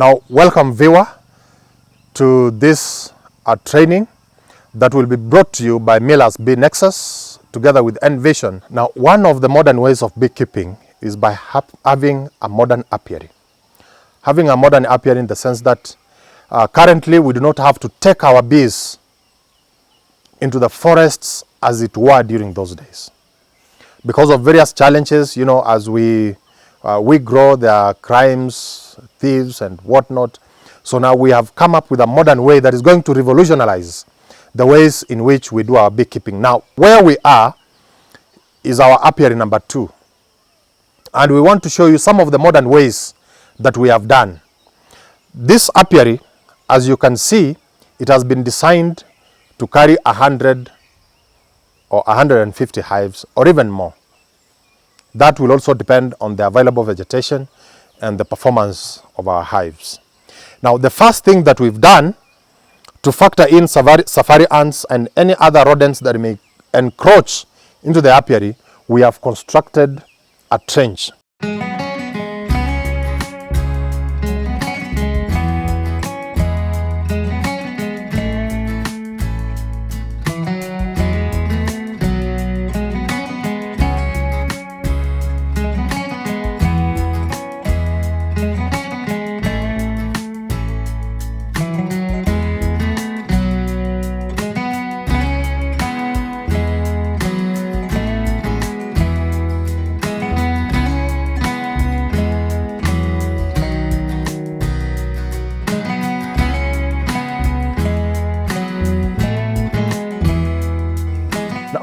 Now, welcome viewer to this training that will be brought to you by Miller's Bee Nexus together with Envision. Now, one of the modern ways of beekeeping is by having a modern apiary. Having a modern apiary in the sense that currently we do not have to take our bees into the forests as it were during those days. Because of various challenges, you know, as we grow, there are crimes, thieves and whatnot. So now we have come up with a modern way that is going to revolutionize the ways in which we do our beekeeping. Now, where we are is our apiary number 2. And we want to show you some of the modern ways that we have done. This apiary, as you can see, it has been designed to carry 100 or 150 hives or even more. That will also depend on the available vegetation and the performance of our hives. Now, the first thing that we've done to factor in safari ants and any other rodents that may encroach into the apiary, we have constructed a trench.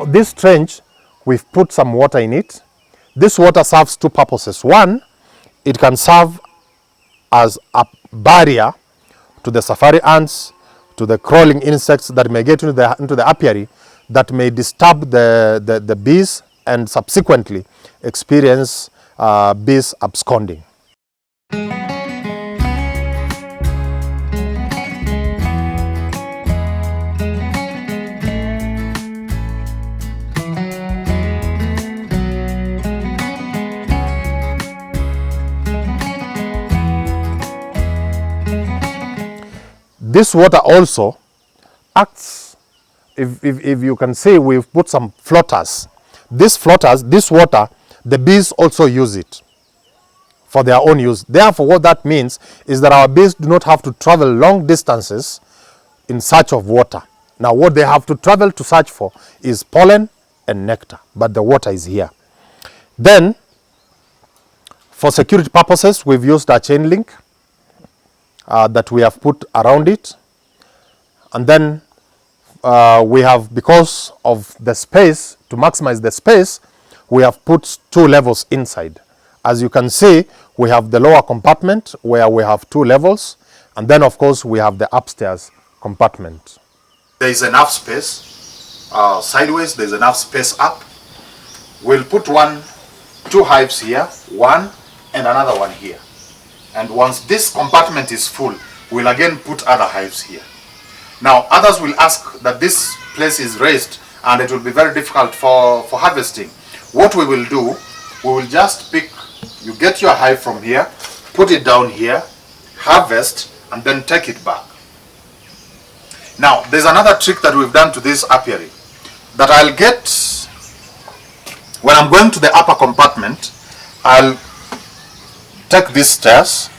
This trench, we've put some water in it. This water serves two purposes. One, it can serve as a barrier to the safari ants, to the crawling insects that may get into the apiary that may disturb the bees and subsequently experience bees absconding. This water also acts, if you can see, we've put some floaters. These floaters, this water, the bees also use it for their own use. Therefore, what that means is that our bees do not have to travel long distances in search of water. Now, what they have to travel to search for is pollen and nectar, but the water is here. Then, for security purposes, we've used a chain link that we have put around it, and then we have, because of the space, to maximize the space, we have put 2 levels inside. As you can see, we have the lower compartment where we have 2 levels, and then of course we have the upstairs compartment. There is enough space sideways, there is enough space up. We'll put 2 hives here, one and another one here. And once this compartment is full, we'll again put other hives here. Now, others will ask that this place is raised and it will be very difficult for harvesting. What we will do, we will just pick, you get your hive from here, put it down here, harvest, and then take it back. Now, there's another trick that we've done to this apiary, that I'll get, when I'm going to the upper compartment, I'll take these stairs.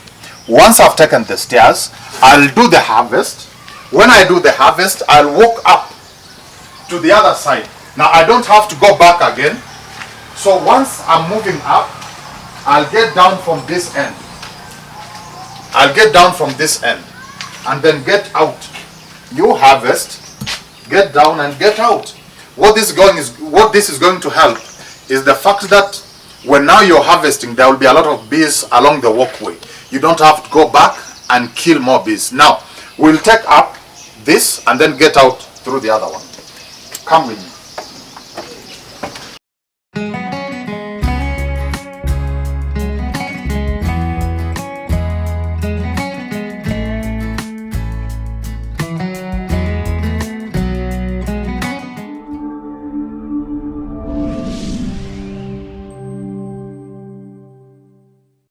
Once I've taken the stairs, I'll do the harvest. When I do the harvest, I'll walk up to the other side. Now, I don't have to go back again. So once I'm moving up, I'll get down from this end. I'll get down from this end and then get out. You harvest, get down and get out. What this is going to help is the fact that when now you're harvesting, there will be a lot of bees along the walkway. You don't have to go back and kill more bees. Now, we'll take up this and then get out through the other one. Come with me.